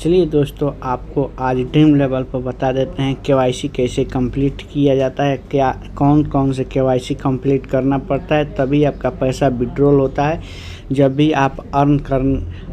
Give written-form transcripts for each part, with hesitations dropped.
चलिए दोस्तों, आपको आज ड्रीम लेवल पर बता देते हैं केवाईसी कैसे कंप्लीट किया जाता है, क्या कौन कौन से केवाईसी कंप्लीट करना पड़ता है, तभी आपका पैसा विड्रॉल होता है। जब भी आप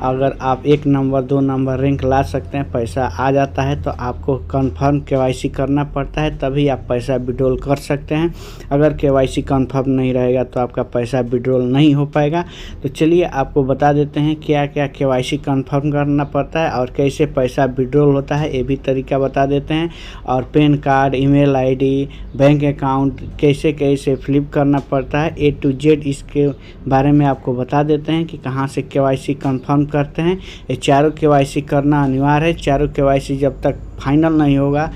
अगर आप 1 नंबर 2 नंबर रैंक ला सकते हैं, पैसा आ जाता है, तो आपको कंफर्म केवाईसी करना पड़ता है, तभी आप पैसा विड्रॉल कर सकते हैं। अगर केवाईसी कंफर्म नहीं रहेगा तो आपका पैसा विड्रॉल नहीं हो पाएगा। तो चलिए आपको बता देते हैं क्या क्या केवाईसी कंफर्म करना पड़ता है और कैसे पैसा विड्रॉल होता है, ये भी तरीका बता देते हैं। और pan card, email ID, bank account कैसे कैसे फ्लिप करना पड़ता है, A to Z इसके बारे में आपको बता देते हैं कि कहाँ से केवाईसी कंफर्म करते हैं। ये चारों केवाईसी करना अनिवार्य है। चारों केवाईसी जब तक फाइनल नहीं होगा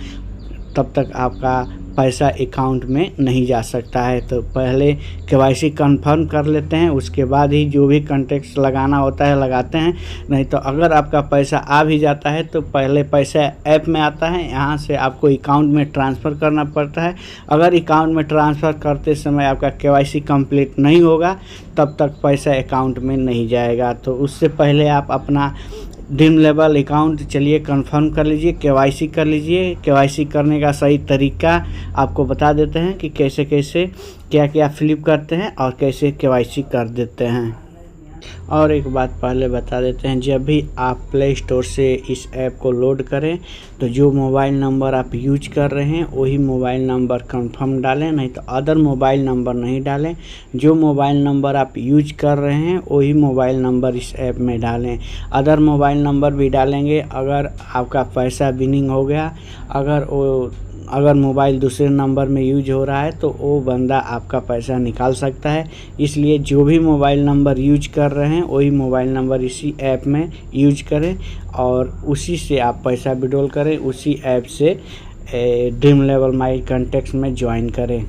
तब तक आपका पैसा अकाउंट में नहीं जा सकता है। तो पहले केवाईसी कंफर्म कर लेते हैं, उसके बाद ही जो भी कॉन्टेक्ट लगाना होता है लगाते हैं। नहीं तो अगर आपका पैसा आ भी जाता है तो पहले पैसा ऐप में आता है, यहाँ से आपको अकाउंट में ट्रांसफ़र करना पड़ता है। अगर अकाउंट में ट्रांसफ़र करते समय आपका केवाईसी कंप्लीट नहीं होगा तब तक पैसा अकाउंट में नहीं जाएगा। तो उससे पहले आप अपना ड्रीम लेवल अकाउंट चलिए कंफर्म कर लीजिए, केवाईसी कर लीजिए। केवाईसी करने का सही तरीका आपको बता देते हैं कि कैसे कैसे क्या क्या फ्लिप करते हैं और कैसे केवाईसी कर देते हैं। और एक बात पहले बता देते हैं, जब भी आप प्ले स्टोर से इस ऐप को लोड करें तो जो मोबाइल नंबर आप यूज कर रहे हैं वही मोबाइल नंबर कंफर्म डालें, नहीं तो अदर मोबाइल नंबर नहीं डालें। जो मोबाइल नंबर आप यूज कर रहे हैं वही मोबाइल नंबर इस ऐप में डालें। अदर मोबाइल नंबर भी डालेंगे अगर आपका पैसा विनिंग हो गया, अगर मोबाइल दूसरे नंबर में यूज हो रहा है तो वो बंदा आपका पैसा निकाल सकता है। इसलिए जो भी मोबाइल नंबर यूज कर रहे हैं वही मोबाइल नंबर इसी ऐप में यूज करें और उसी से आप पैसा विड्रॉल करें, उसी ऐप से ड्रीम लेवल माई कॉन्टैक्ट्स में ज्वाइन करें।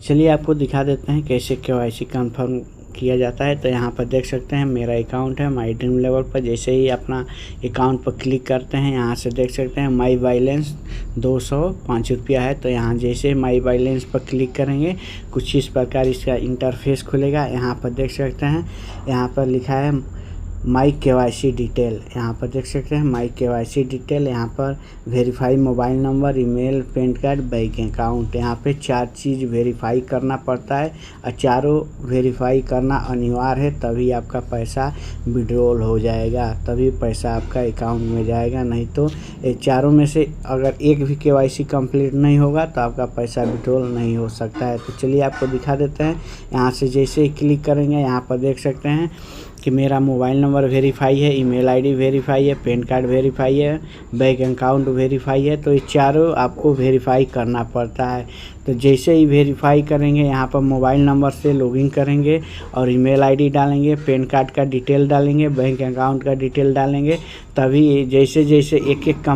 चलिए आपको दिखा देते हैं कैसे केवाईसी कंफर्म किया जाता है। तो यहाँ पर देख सकते हैं मेरा अकाउंट है माई ड्रीम लेवल पर। जैसे ही अपना अकाउंट पर क्लिक करते हैं, यहाँ से देख सकते हैं माई बैलेंस 205 रुपया है। तो यहाँ जैसे माई बैलेंस पर क्लिक करेंगे कुछ इस प्रकार इसका इंटरफेस खुलेगा। यहाँ पर देख सकते हैं, यहाँ पर लिखा है माई केवाईसी डिटेल। यहाँ पर देख सकते हैं माई केवाईसी डिटेल। यहाँ पर verify mobile number, email, pan card, bank account. यहाँ पे 4 चीज़ वेरीफाई करना पड़ता है और चारों वेरीफाई करना अनिवार्य है, तभी आपका पैसा विड्रॉल हो जाएगा, तभी पैसा आपका अकाउंट में जाएगा। नहीं तो ये चारों में से अगर एक भी केवाईसी कंप्लीट नहीं होगा तो आपका पैसा विड्रॉल नहीं हो सकता है। तो चलिए आपको दिखा देते हैं। यहाँ से जैसे ही क्लिक करेंगे यहाँ पर देख सकते हैं कि मेरा मोबाइल नंबर वेरीफाई है, ईमेल आईडी वेरीफाई है, पैन कार्ड वेरीफाई है, बैंक अकाउंट वेरीफाई है। तो ये चारों आपको वेरीफाई करना पड़ता है। तो जैसे ही वेरीफाई करेंगे यहाँ पर मोबाइल नंबर से लॉगिन करेंगे और ईमेल आईडी डालेंगे, पैन कार्ड का डिटेल डालेंगे, बैंक अकाउंट का डिटेल डालेंगे, तभी जैसे जैसे एक एक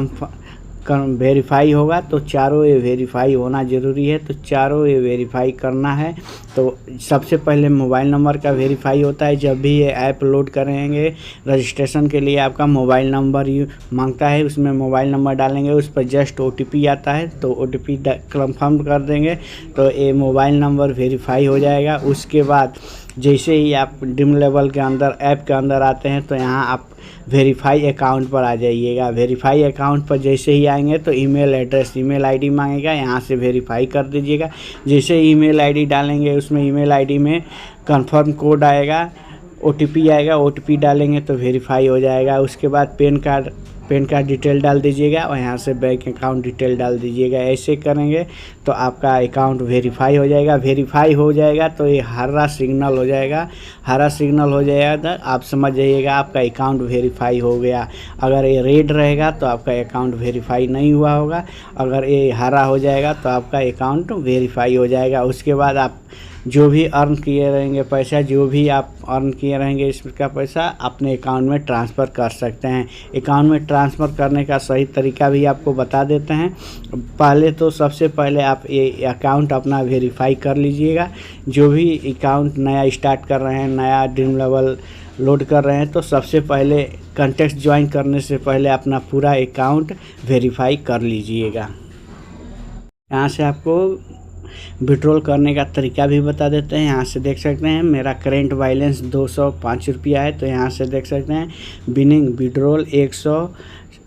वेरीफाई होगा तो चारों ये वेरीफाई होना ज़रूरी है। तो चारों ये वेरीफाई करना है। तो सबसे पहले मोबाइल नंबर का वेरीफाई होता है। जब भी ये ऐप लोड करेंगे रजिस्ट्रेशन के लिए आपका मोबाइल नंबर मांगता है, उसमें मोबाइल नंबर डालेंगे, उस पर जस्ट OTP आता है तो OTP कंफर्म कर देंगे तो ये मोबाइल नंबर वेरीफाई हो जाएगा। उसके बाद जैसे ही आप ड्रीम लेवल के अंदर ऐप के अंदर आते हैं तो यहाँ आप वेरीफाई अकाउंट पर आ जाइएगा। वेरीफाई अकाउंट पर जैसे ही आएंगे तो ईमेल एड्रेस, ईमेल आईडी मांगेगा, यहाँ से वेरीफाई कर दीजिएगा। जैसे ईमेल आईडी डालेंगे उसमें ईमेल आईडी में कंफर्म कोड आएगा, OTP आएगा, OTP डालेंगे तो वेरीफाई हो जाएगा। उसके बाद पैन कार्ड डिटेल डाल दीजिएगा और यहाँ से बैंक अकाउंट डिटेल डाल दीजिएगा। ऐसे करेंगे तो आपका अकाउंट वेरीफाई हो जाएगा। वेरीफाई हो जाएगा तो ये हरा सिग्नल हो जाएगा। हरा सिग्नल हो जाएगा तो आप समझ जाइएगा आपका अकाउंट वेरीफाई हो गया। अगर ये रेड रहेगा तो आपका अकाउंट वेरीफाई नहीं हुआ होगा। अगर ये हरा हो जाएगा तो आपका अकाउंट वेरीफाई हो जाएगा। उसके बाद आप जो भी अर्न किए रहेंगे पैसा, जो भी आप अर्न किए रहेंगे इसका पैसा अपने अकाउंट में ट्रांसफ़र कर सकते हैं। अकाउंट में ट्रांसफ़र करने का सही तरीका भी आपको बता देते हैं। पहले तो सबसे पहले आप ये अकाउंट अपना वेरीफाई कर लीजिएगा। जो भी अकाउंट नया स्टार्ट कर रहे हैं, नया ड्रीम लेवल लोड कर रहे हैं, तो सबसे पहले कॉन्टैक्ट ज्वाइन करने से पहले अपना पूरा अकाउंट वेरीफाई कर लीजिएगा। यहाँ से आपको विड्रॉल करने का तरीका भी बता देते हैं। यहाँ से देख सकते हैं मेरा करेंट बैलेंस 205 रुपया है। तो यहाँ से देख सकते हैं विनिंग विड्रॉल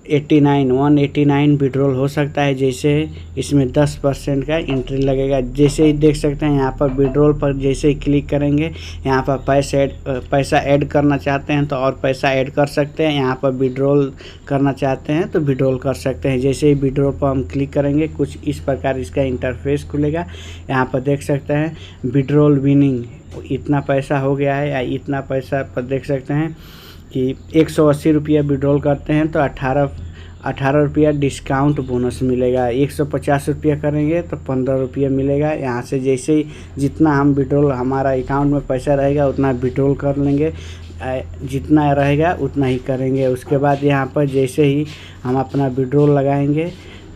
189 विड्रॉल हो सकता है। जैसे इसमें 10% का एंट्री लगेगा। जैसे ही देख सकते हैं यहाँ पर विड्रॉल पर जैसे ही क्लिक करेंगे, यहाँ पर पैसा ऐड करना चाहते हैं तो और पैसा ऐड कर सकते हैं। यहाँ पर विड्रॉल करना चाहते हैं तो विड्रॉल कर सकते हैं। जैसे ही विड्रॉल पर हम क्लिक करेंगे कुछ इस प्रकार इसका इंटरफेस खुलेगा। यहाँ पर देख सकते हैं विड्रॉल विनिंग, इतना पैसा हो गया है या इतना पैसा पर देख सकते हैं कि 180 रुपया विड्रॉल करते हैं तो 18 रुपया डिस्काउंट बोनस मिलेगा। 150 रुपया करेंगे तो 15 रुपया मिलेगा। यहाँ से जैसे ही जितना हम विड्रॉल हमारा अकाउंट में पैसा रहेगा उतना विड्रॉल कर लेंगे, जितना रहेगा उतना ही करेंगे। उसके बाद यहाँ पर जैसे ही हम अपना विड्रॉल लगाएंगे,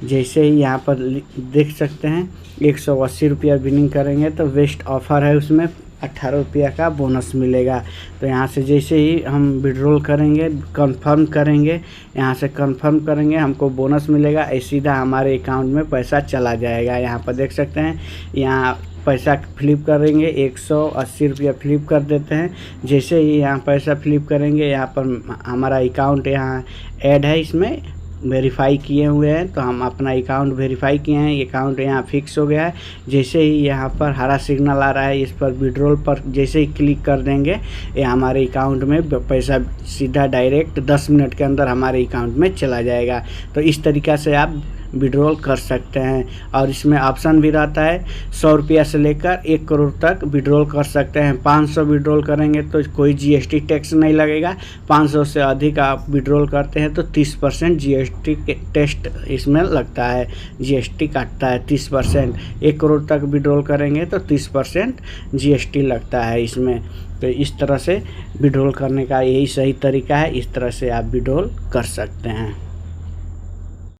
जैसे ही यहाँ पर देख सकते हैं 180 रुपया विनिंग करेंगे तो बेस्ट ऑफ़र है, उसमें 18 रुपया का बोनस मिलेगा। तो यहाँ से जैसे ही हम विड्रॉल करेंगे, कंफर्म करेंगे, यहाँ से कंफर्म करेंगे हमको बोनस मिलेगा, सीधा हमारे अकाउंट में पैसा चला जाएगा। यहाँ पर देख सकते हैं यहाँ पैसा फ्लिप करेंगे, 180 रुपया फ्लिप कर देते हैं। जैसे ही यहाँ पैसा फ्लिप करेंगे, यहाँ पर हमारा अकाउंट यहाँ ऐड है, इसमें वेरीफाई किए हुए हैं तो हम अपना अकाउंट वेरीफाई किए हैं, अकाउंट यहाँ फिक्स हो गया है। जैसे ही यहाँ पर हरा सिग्नल आ रहा है, इस पर विड्रॉल पर जैसे ही क्लिक कर देंगे, ये हमारे अकाउंट में पैसा सीधा डायरेक्ट 10 मिनट के अंदर हमारे अकाउंट में चला जाएगा। तो इस तरीक़ा से आप विड्रॉल कर सकते हैं। और इसमें ऑप्शन भी रहता है 100 रुपया से लेकर 1 करोड़ तक विड्रॉल कर सकते हैं। 500 विड्रॉल करेंगे तो कोई GST टैक्स नहीं लगेगा। 500 से अधिक आप विड्रॉल करते हैं तो 30% GST टेस्ट इसमें लगता है, GST काटता है 30%। 1 करोड़ तक विड्रॉल करेंगे तो 30% GST लगता है इसमें। तो इस तरह से विड्रॉल करने का यही सही तरीका है, इस तरह से आप विड्रॉल कर सकते हैं।